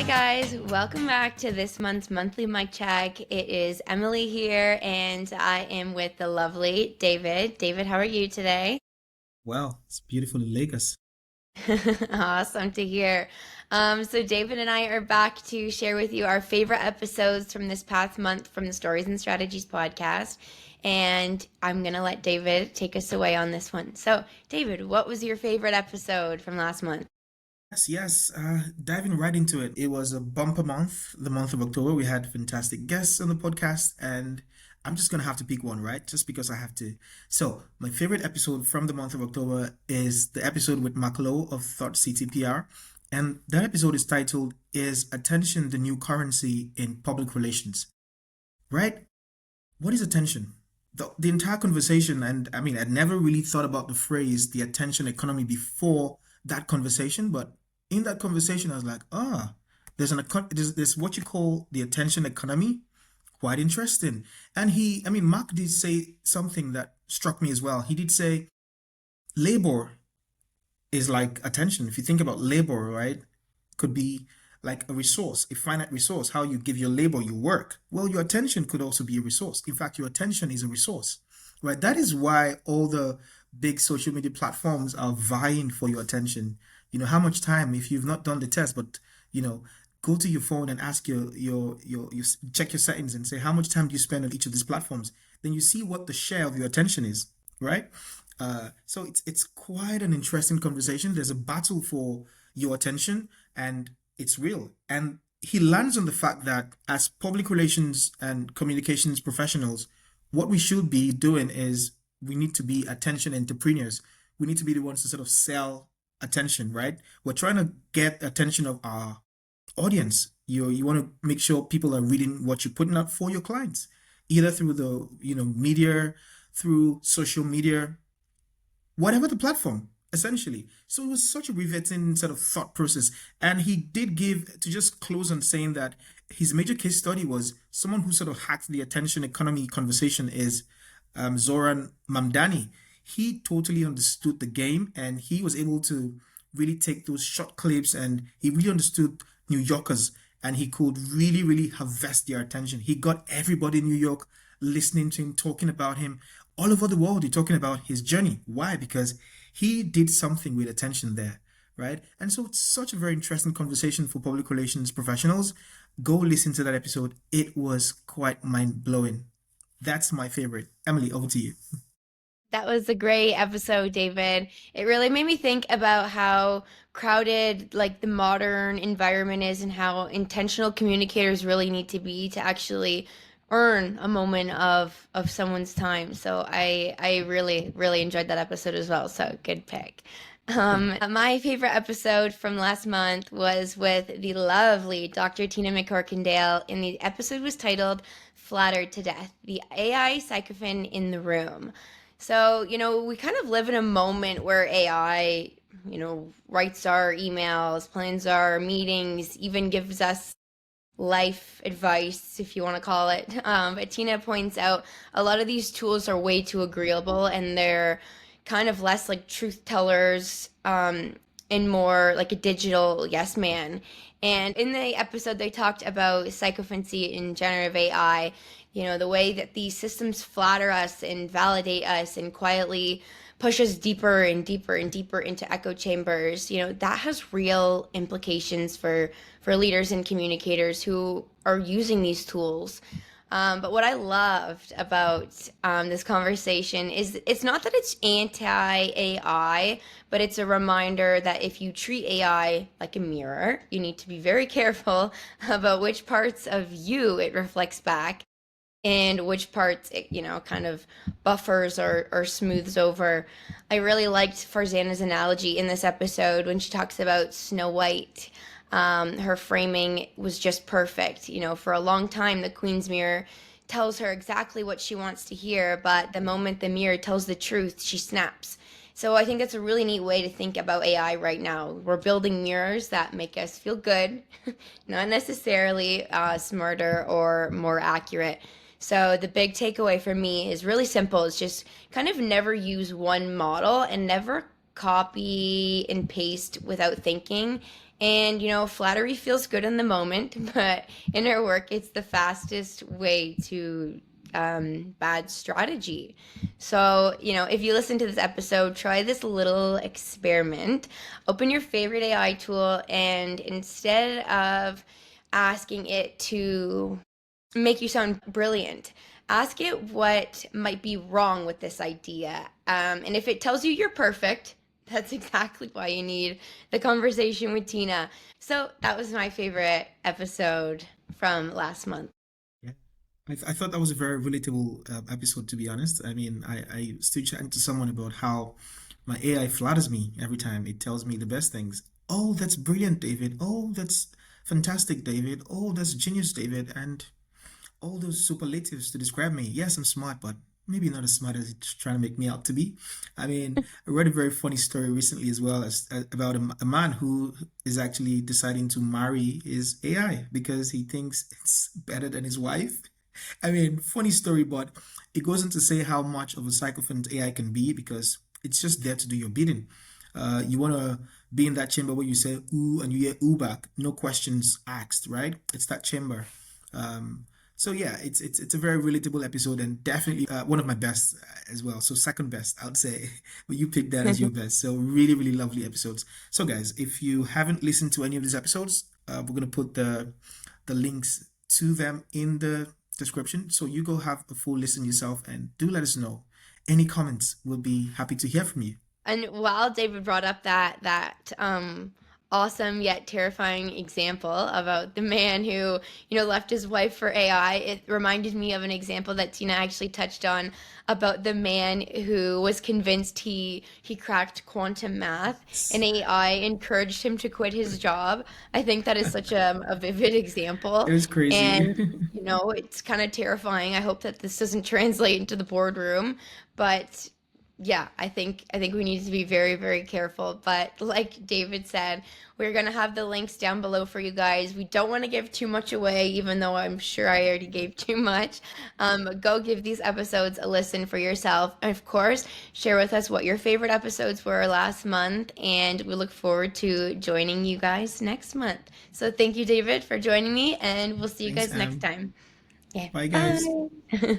Hi guys, welcome back to this month's monthly mic check. It is Emily here and I am with the lovely David. David, how are you today? Wow, it's beautiful in Lagos. Awesome to hear. So David and I are back to share with you our favorite episodes from this past month from the Stories and Strategies podcast. And I'm gonna let David take us away on this one. So, David, what was your favorite episode from last month? Yes. Diving right into it, it was a bumper month, the month of October. We had fantastic guests on the podcast, and I'm just gonna have to pick one, right? Just because I have to. So, my favorite episode from the month of October is the episode with Mark Lowe of Thought City PR, and that episode is titled "Is Attention the New Currency in Public Relations?" Right? What is attention? The entire conversation, and I mean, I'd never really thought about the phrase the attention economy before that conversation, but in that conversation, I was like, there's what you call the attention economy. Quite interesting. And Mark did say something that struck me as well. He did say labor is like attention. If you think about labor, right, could be like a resource, a finite resource, how you give your labor, your work. Well, your attention could also be a resource. In fact, your attention is a resource, right? That is why all the big social media platforms are vying for your attention. How much time, if you've not done the test, but, you know, go to your phone and ask check your settings and say, how much time do you spend on each of these platforms? Then you see what the share of your attention is, right? So it's quite an interesting conversation. There's a battle for your attention, and it's real. And he lands on the fact that as public relations and communications professionals, what we should be doing is we need to be attention entrepreneurs. We need to be the ones to sort of sell attention, right? We're trying to get attention of our audience. You want to make sure people are reading what you're putting out for your clients, either through the media, through social media, whatever the platform, essentially. So it was such a riveting sort of thought process. And he did give, to just close on saying that his major case study was someone who sort of hacked the attention economy conversation is Zoran Mamdani. He totally understood the game and he was able to really take those short clips and he really understood New Yorkers and he could really, really harvest their attention. He got everybody in New York listening to him, talking about him. All over the world, you're talking about his journey. Why? Because he did something with attention there, right? And so it's such a very interesting conversation for public relations professionals. Go listen to that episode. It was quite mind blowing. That's my favorite. Emily, over to you. That was a great episode, David. It really made me think about how crowded like the modern environment is and how intentional communicators really need to be to actually earn a moment of someone's time. So I really enjoyed that episode as well. So good pick. My favorite episode from last month was with the lovely Dr. Tina McCorkindale, and the episode was titled Flattered to Death, the AI Sycophant in the Room. So, we kind of live in a moment where AI, writes our emails, plans our meetings, even gives us life advice, if you want to call it. But Tina points out a lot of these tools are way too agreeable and they're kind of less like truth tellers and more like a digital yes man. And in the episode, they talked about psychophancy in generative AI, the way that these systems flatter us and validate us and quietly push us deeper and deeper and deeper into echo chambers. That has real implications for leaders and communicators who are using these tools. But what I loved about this conversation is it's not that it's anti AI, but it's a reminder that if you treat AI like a mirror, you need to be very careful about which parts of you it reflects back and which parts it, kind of buffers or smooths over. I really liked Farzana's analogy in this episode when she talks about Snow White. Her framing was just perfect. For a long time, the Queen's mirror tells her exactly what she wants to hear, but the moment the mirror tells the truth, she snaps. So I think that's a really neat way to think about AI right now. We're building mirrors that make us feel good, not necessarily smarter or more accurate. So the big takeaway for me is really simple. It's just kind of never use one model and never copy and paste without thinking. And, flattery feels good in the moment, but in our work, it's the fastest way to bad strategy. So, if you listen to this episode, try this little experiment. Open your favorite AI tool, and instead of asking it to make you sound brilliant, ask it what might be wrong with this idea. And if it tells you you're perfect, that's exactly why you need the conversation with Tina. So that was my favorite episode from last month. Yeah. I thought that was a very relatable episode, to be honest. I mean, I stood chatting to someone about how my AI flatters me every time. It tells me the best things. Oh, that's brilliant, David. Oh, that's fantastic, David. Oh, that's genius, David. And all those superlatives to describe me. Yes, I'm smart, but maybe not as smart as it's trying to make me out to be. I mean, I read a very funny story recently as well as about a man who is actually deciding to marry his AI because he thinks it's better than his wife. I mean, funny story, but it goes on to say how much of a sycophant AI can be because it's just there to do your bidding. You want to be in that chamber where you say ooh and you hear ooh back, no questions asked, right? It's that chamber. So yeah, it's a very relatable episode and definitely one of my best as well. So second best, I would say, but you picked that as your best. So really, really lovely episodes. So guys, if you haven't listened to any of these episodes, we're gonna put the links to them in the description. So you go have a full listen yourself and do let us know. Any comments, we'll be happy to hear from you. And while David brought up that awesome yet terrifying example about the man who, left his wife for AI, it reminded me of an example that Tina actually touched on about the man who was convinced he cracked quantum math and AI encouraged him to quit his job. I think that is such a vivid It example. was crazy. And it's kind of terrifying. I hope that this doesn't translate into the boardroom, but yeah, I think we need to be very, very careful. But like David said, we're gonna have the links down below for you guys. We don't want to give too much away, even though I'm sure I already gave too much. Go give these episodes a listen for yourself. And of course, share with us what your favorite episodes were last month, and we look forward to joining you guys next month. So thank you, David, for joining me, and we'll see you Thanks, guys next Am. time. Yeah, Bye, guys. bye.